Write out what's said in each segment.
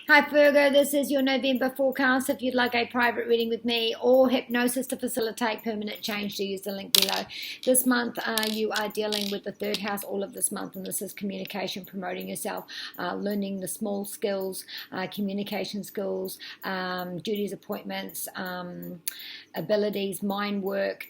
Hi Virgo, this is your November forecast. If you'd like a private reading with me or hypnosis to facilitate permanent change, to use the link below. This month you are dealing with the third house all of this month, and this is communication, promoting yourself, learning the small skills, communication skills, duties, appointments, abilities, mind work,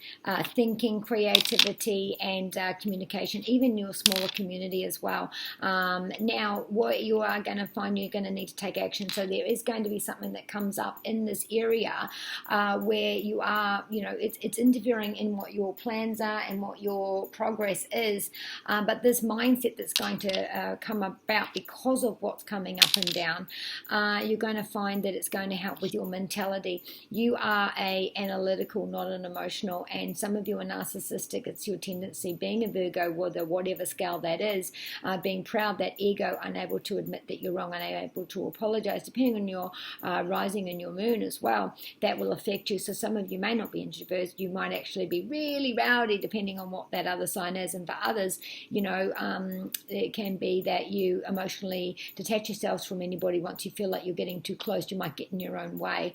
thinking, creativity, and communication, even your smaller community as well. Now, what you are going to find, you're going to need to take action. So there is going to be something that comes up in this area where you are, it's interfering in what your plans are and what your progress is. But this mindset that's going to come about because of what's coming up and down, you're going to find that it's going to help with your mentality. You are an analytical, not an emotional, and some of you are narcissistic. It's your tendency, being a Virgo, whatever scale that is, being proud, that ego, unable to admit that you're wrong, unable to apologize, depending on your rising and your moon as well. That will affect you. So some of you may not be introverts. You might actually be really rowdy, depending on what that other sign is. And for others, it can be that you emotionally detach yourselves from anybody. Once you feel like you're getting too close, you might get in your own way,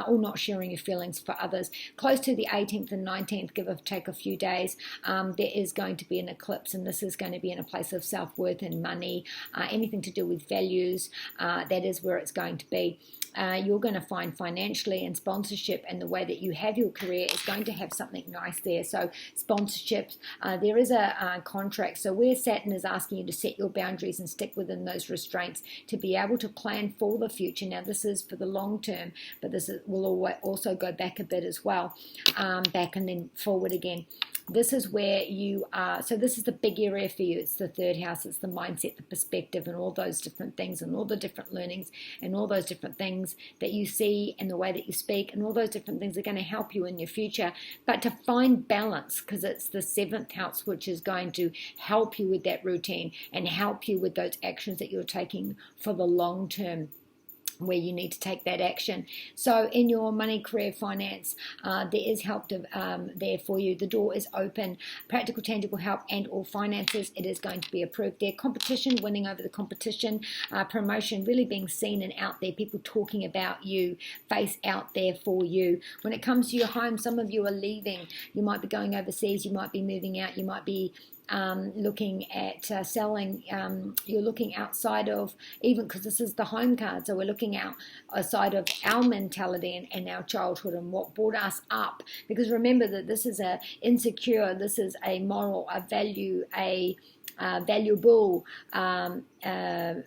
or not sharing your feelings for others. Close to the 18th and 19th, give or take a few days, there is going to be an eclipse, and this is going to be in a place of self-worth and money, anything to do with values. That is where it's going to be. You're going to find financially and sponsorship, and the way that you have your career is going to have something nice there. So sponsorships, there is a contract. So where Saturn is asking you to set your boundaries and stick within those restraints to be able to plan for the future. Now this is for the long term, but will also go back a bit as well, back and then forward again. This is where you are. So this is the big area for you. It's the third house. It's the mindset, the perspective, and all those different things, and all the different learnings, and all those different things that you see, and the way that you speak, and all those different things are going to help you in your future. But to find balance, because it's the seventh house, which is going to help you with that routine and help you with those actions that you're taking for the long term, where you need to take that action. So in your money, career, finance, there is help there for you. The door is open. Practical, tangible help and all finances. It is going to be approved there. Competition, winning over the competition. Promotion, really being seen and out there. People talking about you. Face out there for you. When it comes to your home, some of you are leaving. You might be going overseas. You might be moving out. You might be looking at selling. You're looking outside of, even because this is the home card, so we're looking outside of our mentality and our childhood and what brought us up. Because remember that this is a insecure, this is a moral, a value, a valuable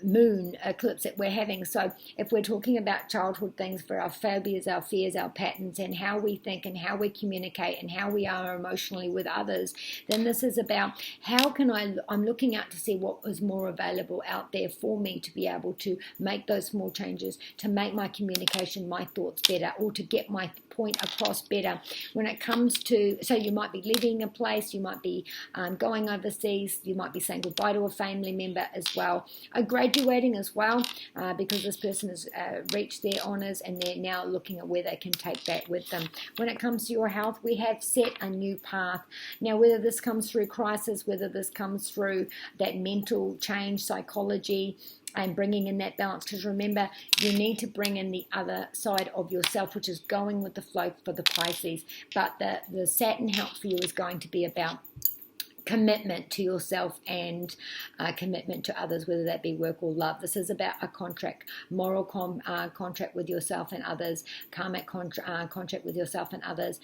moon eclipse that we're having. So if we're talking about childhood things, for our phobias, our fears, our patterns, and how we think and how we communicate and how we are emotionally with others, then this is about how can I'm looking out to see what is more available out there for me to be able to make those small changes, to make my communication, my thoughts better, or to get my point across better. When it comes to, so you might be leaving a place, you might be going overseas, you might be saying goodbye to a family member as well. Graduating as well, because this person has reached their honours and they're now looking at where they can take that with them. When it comes to your health, we have set a new path. Now, whether this comes through crisis, whether this comes through that mental change, psychology, and bringing in that balance, because remember, you need to bring in the other side of yourself, which is going with the flow for the Pisces. But the Saturn help for you is going to be about commitment to yourself and commitment to others, whether that be work or love. This is about a contract, moral contract with yourself and others, karmic contract with yourself and others,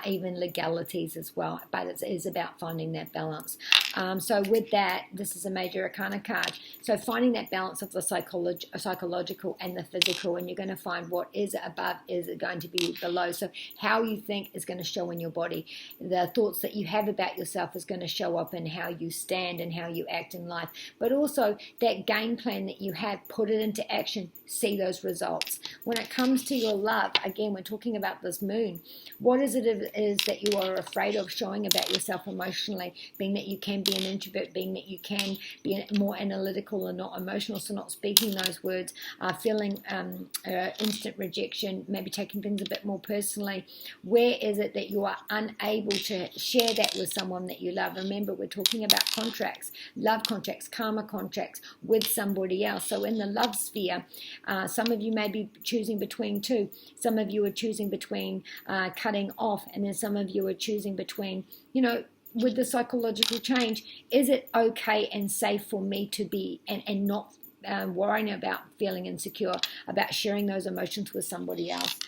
even legalities as well. But it is about finding that balance. So with that, this is a major arcana card. So finding that balance of the psychological and the physical, and you're going to find what is above is going to be below. So how you think is going to show in your body. The thoughts that you have about yourself is going to show up in how you stand and how you act in life. But also that game plan that you have, put it into action, see those results. When it comes to your love, again, we're talking about this moon. What is it is that you are afraid of showing about yourself emotionally, being that you can can be an introvert, being that you can be more analytical and not emotional, so not speaking those words, feeling instant rejection, maybe taking things a bit more personally. Where is it that you are unable to share that with someone that you love? Remember, we're talking about contracts, love contracts, karma contracts with somebody else. So in the love sphere, some of you may be choosing between two. Some of you are choosing between cutting off, and then some of you are choosing between, with the psychological change, is it okay and safe for me to be and not worrying about feeling insecure, about sharing those emotions with somebody else?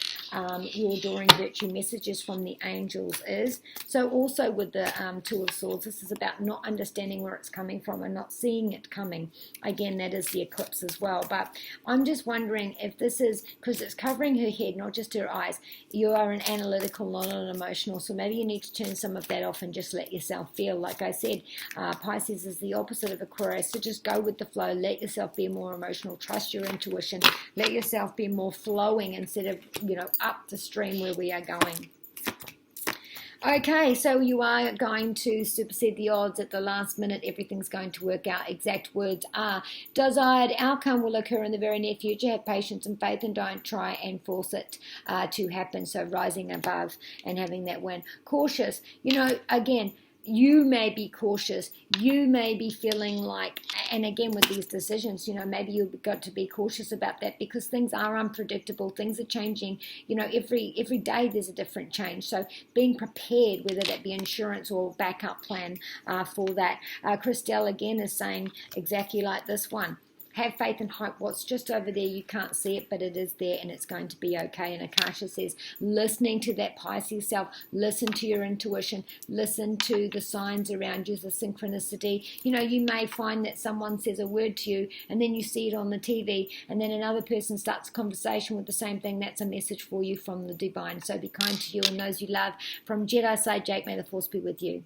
Your adoring virtue messages from the angels is, so also with the Two of Swords, this is about not understanding where it's coming from and not seeing it coming. Again, that is the eclipse as well. But I'm just wondering if this is, because it's covering her head, not just her eyes. You are an analytical, not an emotional, so maybe you need to turn some of that off and just let yourself feel. Like I said, Pisces is the opposite of Aquarius, so just go with the flow. Let yourself be more emotional. Trust your intuition. Let yourself be more flowing instead of, up the stream where we are going. Okay, so you are going to supersede the odds at the last minute. Everything's going to work out. Exact words are, desired outcome will occur in the very near future. Have patience and faith and don't try and force it to happen. So rising above and having that win. Cautious, again, you may be cautious. You may be feeling like, and again with these decisions, maybe you've got to be cautious about that because things are unpredictable. Things are changing. Every day there's a different change. So being prepared, whether that be insurance or backup plan for that. Christelle again is saying exactly like this one. Have faith and hope. What's just over there, you can't see it, but it is there and it's going to be okay. And Akasha says, listening to that Pisces self, listen to your intuition, listen to the signs around you, the synchronicity. You may find that someone says a word to you and then you see it on the TV and then another person starts a conversation with the same thing. That's a message for you from the divine. So be kind to you and those you love. From Jedi side, Jake, may the force be with you.